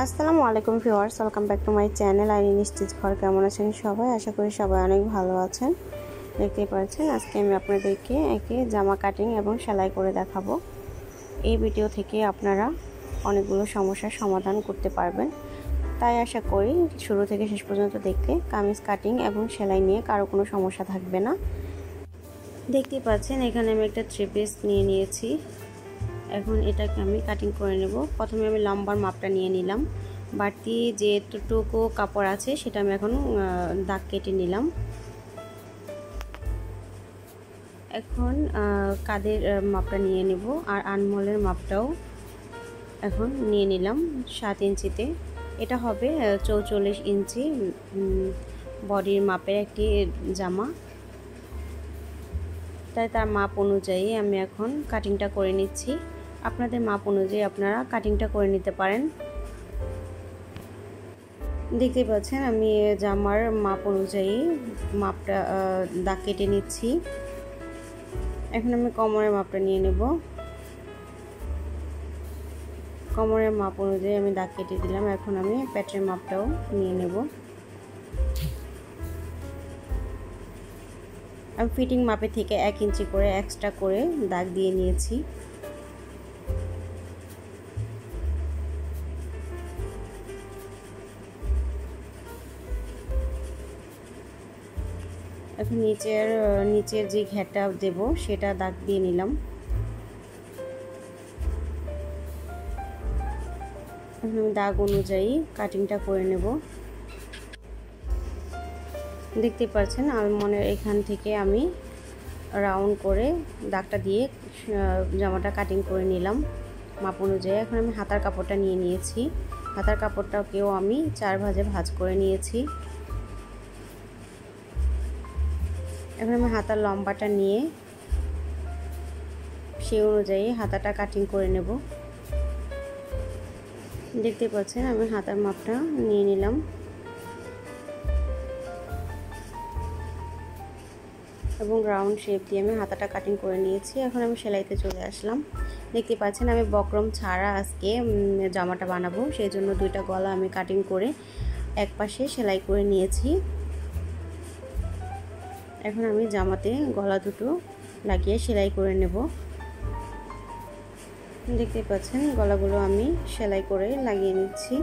আসসালামু আলাইকুম viewers, welcome back to my channel Irin stitch ঘর। কেমন আছেন সবাই? আশা করি সবাই অনেক ভালো আছেন। দেখতেই পাচ্ছেন আজকে আমি আপনাদেরকে একে জামা কাটিং এবং সেলাই করে দেখাবো। এই ভিডিও থেকে আপনারা অনেকগুলো সমস্যার সমাধান করতে পারবেন, তাই আশা করি শুরু থেকে শেষ পর্যন্ত দেখতে কামিজ কাটিং এবং সেলাই নিয়ে কারো কোনো সমস্যা থাকবে না। দেখতেই পাচ্ছেন এখানে আমি একটা 3 পিস নিয়ে নিয়েছি। এখন এটাকে আমি কাটিং করে নেব। প্রথমে আমি লম্বার মাপটা নিয়ে নিলাম, বাড়তি যেটুকু কাপড় আছে সেটা আমি এখন দাগ কেটে নিলাম। এখন কাঁধের মাপটা নিয়ে নেব আর আনমোলের মাপটাও এখন নিয়ে নিলাম 7 ইঞ্চিতে। এটা হবে 44 ইঞ্চি বডির মাপের একটি জামা, তাই তার মাপ অনুযায়ী আমি এখন কাটিংটা করে নিচ্ছি। আপনাদের মাপ অনুযায়ী আপনারা কাটিংটা করে নিতে পারেন। দেখতে পাচ্ছেন আমি জামার মাপ অনুযায়ী মাপটা দাগ কেটে নিচ্ছি। এখন আমি কোমরের মাপটা নিয়ে নেব। কোমরের মাপ অনুযায়ী আমি দাগ কেটে দিলাম। এখন আমি পেটের মাপটাও নিয়ে নেব। আমি ফিটিং মাপে থেকে 1 ইঞ্চি করে এক্সট্রা করে দাগ দিয়ে নিয়েছি। এখন নিচের যে ঘেরটা দেব সেটা দাগ দিয়ে নিলাম। এখন আমি দাগ অনুযায়ী কাটিংটা করে নেব। দেখতে পাচ্ছেন আলমনের এখান থেকে আমি রাউন্ড করে দাগটা দিয়ে জামাটা কাটিং করে নিলাম মাপ অনুযায়ী। এখন আমি হাতার কাপড়টা নিয়ে নিয়েছি। হাতার কাপড়টাকেও আমি 4 ভাঁজে ভাঁজ করে নিয়েছি। এখন আমি হাতার লম্বাটা নিয়ে সেই অনুযায়ী হাতাটা কাটিং করে নেব। দেখতে পাচ্ছেন আমি হাতার মাপটা নিয়ে নিলাম। এবং রাউন্ড শেপ দিয়ে আমি হাতাটা কাটিং করে নিয়েছি। এখন আমি সেলাইতে চলে আসলাম। দেখতে পাচ্ছেন আমি বক্রম ছাড়া আজকে জামাটা বানাবো, সেই জন্য 2টা গলা আমি কাটিং করে এক পাশে সেলাই করে নিয়েছি। এখন আমি জামাতে গলা দুটো লাগিয়ে সেলাই করে নেব। দেখতে পাচ্ছেন গলাগুলো আমি সেলাই করে লাগিয়ে নিচ্ছি।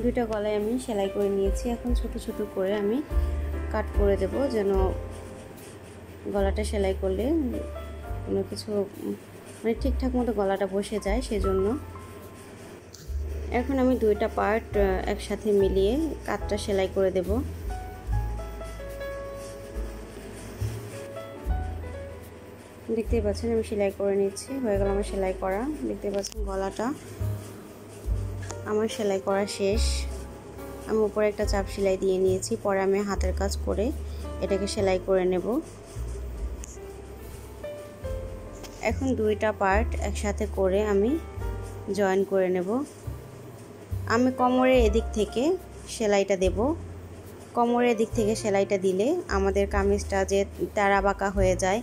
2টা গলায় আমি সেলাই করে নিয়েছি। এখন ছোট ছোট করে আমি কাট করে দেব, যেন গলাটা সেলাই করলে কোনো কিছু মানে ঠিকঠাক মতো গলাটা বসে যায়, সেজন্য। এখন আমি 2টা পার্ট একসাথে মিলিয়ে কাটটা সেলাই করে দেব। দেখতে পাচ্ছেন আমি সেলাই করে নিচ্ছি। হয়ে গেল আমার সেলাই করা। দেখতে পাচ্ছেন গলাটা আমার সেলাই করা শেষ। আমি উপরে একটা চাপ সেলাই দিয়ে নিয়েছি। পরে আমি হাতের কাজ করে এটাকে সেলাই করে নেব। এখন 2টা পার্ট একসাথে করে আমি জয়েন করে নেব। আমি কোমরের এদিক থেকে সেলাইটা দেব। কোমরের দিক থেকে সেলাইটা দিলে আমাদের কামিজটা যে তেরা বাঁকা হয়ে যায়,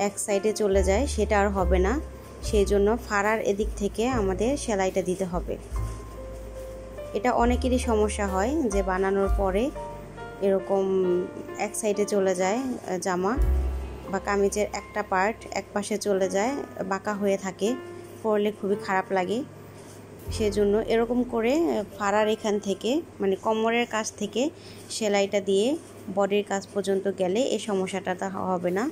এক সাইডে চলে যায়, সেটা আর হবে না। সেই জন্য ফাড়ার এদিক থেকে আমাদের সেলাইটা দিতে হবে। এটা অনেকেরই সমস্যা হয় যে বানানোর পরে এরকম এক সাইডে চলে যায় জামা বা কামিজের একটা পার্ট এক পাশে চলে যায়, বাঁকা হয়ে থাকে, পরলে খুবই খারাপ লাগে। সেজন্য এরকম করে ফাড়ার এখান থেকে মানে কোমরের কাছ থেকে সেলাইটা দিয়ে বডির কাছ পর্যন্ত গেলে এই সমস্যাটা হবে না।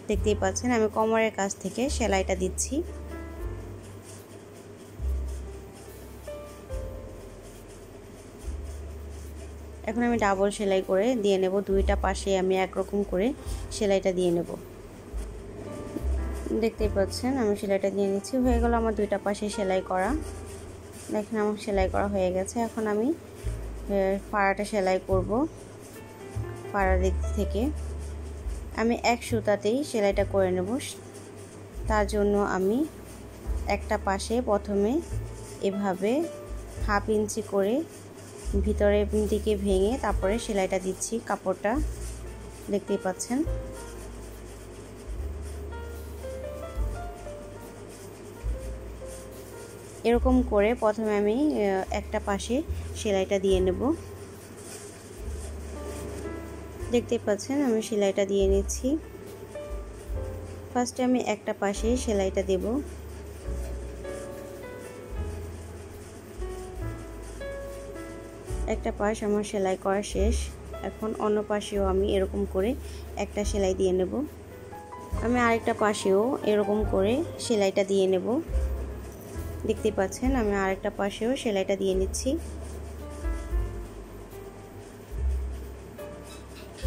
দেখতেই পাচ্ছেন আমি কোমরের কাছ থেকে সেলাইটা দিচ্ছি। এখন আমি ডাবল সেলাই করে দিয়ে নেব। 2টা পাশে আমি একরকম করে সেলাইটা দিয়ে নেব। দেখতেই পাচ্ছেন আমি সেলাইটা দিয়ে নিচ্ছি। হয়ে গেল আমার 2টা পাশে সেলাই করা। দেখেন আমার সেলাই করা হয়ে গেছে। এখন আমি ফাড়াটা সেলাই করব। ফাড়ার দিক থেকে আমি এক সুতাতেই সেলাইটা করে নেব। তার জন্য আমি একটা পাশে প্রথমে এভাবে 1/2 ইঞ্চি করে ভিতরের দিকে ভেঙে তারপরে সেলাইটা দিচ্ছি কাপড়টা। দেখতেই পাচ্ছেন এরকম করে প্রথমে আমি একটা পাশে সেলাইটা দিয়ে নেব। দেখতে পাচ্ছেন আমি সেলাইটা দিয়ে নিচ্ছি। ফার্স্টে আমি একটা পাশে সেলাইটা দেব। একটা পাশ আমার সেলাই করা শেষ। এখন অন্য পাশেও আমি এরকম করে একটা সেলাই দিয়ে নেব। আমি আরেকটা পাশেও এরকম করে সেলাইটা দিয়ে নেব। দেখতে পাচ্ছেন আমি আরেকটা পাশেও সেলাইটা দিয়ে নিচ্ছি।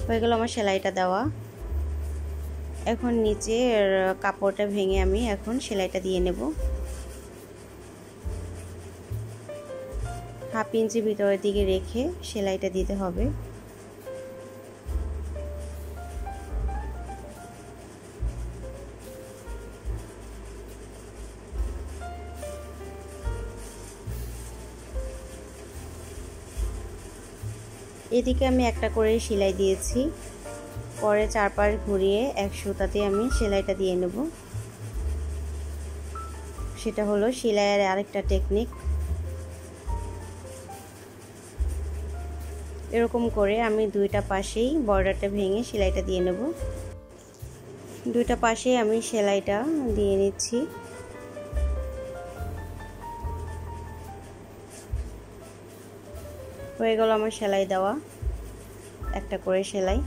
হয়ে গেল আমার সেলাইটা দেওয়া। এখন নিচের কাপড়টা ভেঙে আমি এখন সেলাইটা দিয়ে নেব। হাফ ইঞ্চি ভিতরের দিকে রেখে সেলাইটা দিতে হবে। এদিকে আমি একটা করে সেলাই দিয়েছি, পরে চারপাশ ঘুরিয়ে এক সুতাতে আমি সেলাইটা দিয়ে নেব। সেটা হলো সেলাইয়ের আরেকটা টেকনিক। এরকম করে আমি দুইটা পাশেই বর্ডারটা ভেঙে সেলাইটা দিয়ে নেব। দুইটা পাশেই আমি সেলাইটা দিয়ে নিচ্ছি। হয়ে গেল আমার সেলাই দেওয়া, একটা করে সেলাই।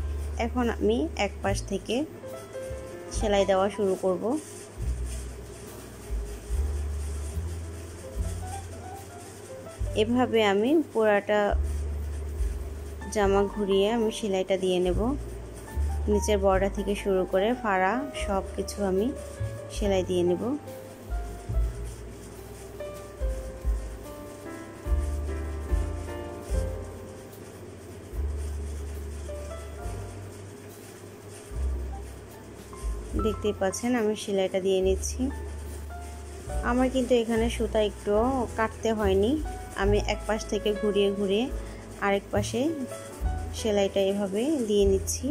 এখন আমি এক পাশ থেকে সেলাই দেওয়া শুরু করব। এভাবে আমি পুরাটা জামা ঘুরিয়ে আমি সেলাইটা দিয়ে নেব। নিচের বর্ডার থেকে শুরু করে ফাড়া সব কিছু আমি সেলাই দিয়ে নেব। দেখতেই পাচ্ছেন আমি সেলাইটা দিয়ে নিচ্ছি। আমার কিন্তু এখানে সুতা একটু কাটতে হয়নি, আমি এক পাশ থেকে ঘুরিয়ে ঘুরিয়ে আরেক পাশে সেলাইটা এভাবে দিয়ে নিচ্ছি।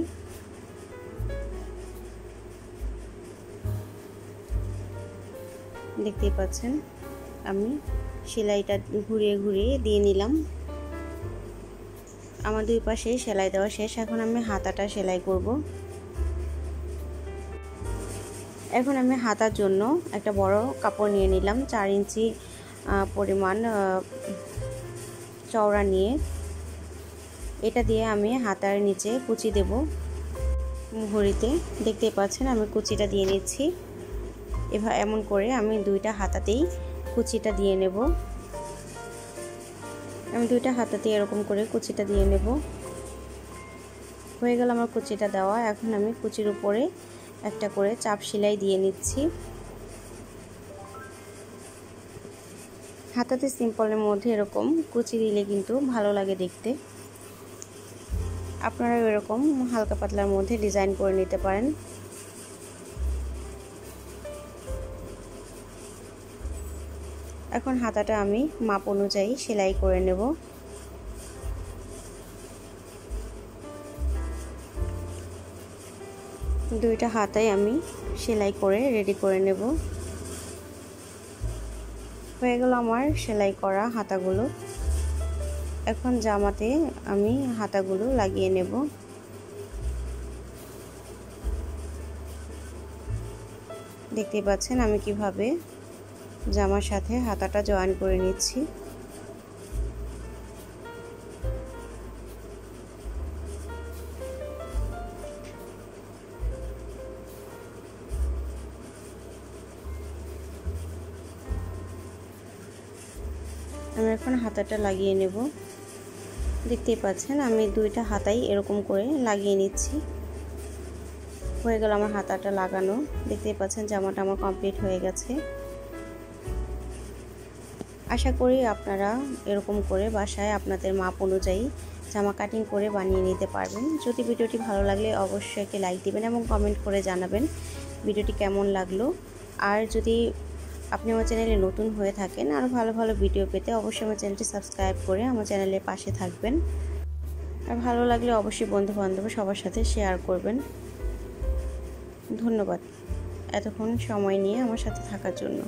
দেখতেই পাচ্ছেন আমি সেলাইটা ঘুরিয়ে ঘুরিয়ে দিয়ে নিলাম। আমার দুই পাশে সেলাই দেওয়া শেষ। এখন আমি হাতাটা সেলাই করব। এখন আমি হাতার জন্য একটা বড় কাপড় নিয়ে নিলাম, 4 ইঞ্চি পরিমাণ চওড়া নিয়ে এটা দিয়ে আমি হাতার নিচে কুচি দেব ঘড়িতে। দেখতে পাচ্ছেন আমি কুচিটা দিয়ে নিচ্ছি। এমন করে আমি দুইটা হাতাতেই কুচিটা দিয়ে নেব। আমি দুইটা হাতাতে এরকম করে কুচিটা দিয়ে নেব। হয়ে গেল আমার কুচিটা দেওয়া। এখন আমি কুচির উপরে একটা করে চাপ সেলাই দিয়ে নিচ্ছি। হাতাতে সিম্পলের মধ্যে এরকম কুচি দিলে কিন্তু ভালো লাগে দেখতে। আপনারা এরকম হালকা পাতলার মধ্যে ডিজাইন করে নিতে পারেন। এখন হাতাটা আমি মাপ অনুযায়ী সেলাই করে নেব। দুইটা হাতায় আমি সেলাই করে রেডি করে নেব। হয়ে গেল আমার সেলাই করা হাতাগুলো। এখন জামাতে আমি হাতাগুলো লাগিয়ে নেব। দেখতে পাচ্ছেন আমি কিভাবে জামার সাথে হাতাটা জয়েন করে নিচ্ছি। আমি এখন হাতাটা লাগিয়ে নেব। দেখতেই পাচ্ছেন আমি দুইটা হাতাই এরকম করে লাগিয়ে নিচ্ছি। হয়ে গেল আমার হাতাটা লাগানো। দেখতেই পাচ্ছেন জামাটা আমার কমপ্লিট হয়ে গেছে। আশা করি আপনারা এরকম করে বাসায় আপনাদের মাপ অনুযায়ী জামা কাটিং করে বানিয়ে নিতে পারবেন। যদি ভিডিওটি ভালো লাগলে অবশ্যই একটি লাইক দিবেন এবং কমেন্ট করে জানাবেন ভিডিওটি কেমন লাগলো। আর যদি আপনি আমার চ্যানেলে নতুন হয়ে থাকেন, আরও ভালো ভালো ভিডিও পেতে অবশ্যই আমার চ্যানেলটি সাবস্ক্রাইব করে আমার চ্যানেলের পাশে থাকবেন। আর ভালো লাগলে অবশ্যই বন্ধু বান্ধব সবার সাথে শেয়ার করবেন। ধন্যবাদ এতক্ষণ সময় নিয়ে আমার সাথে থাকার জন্য।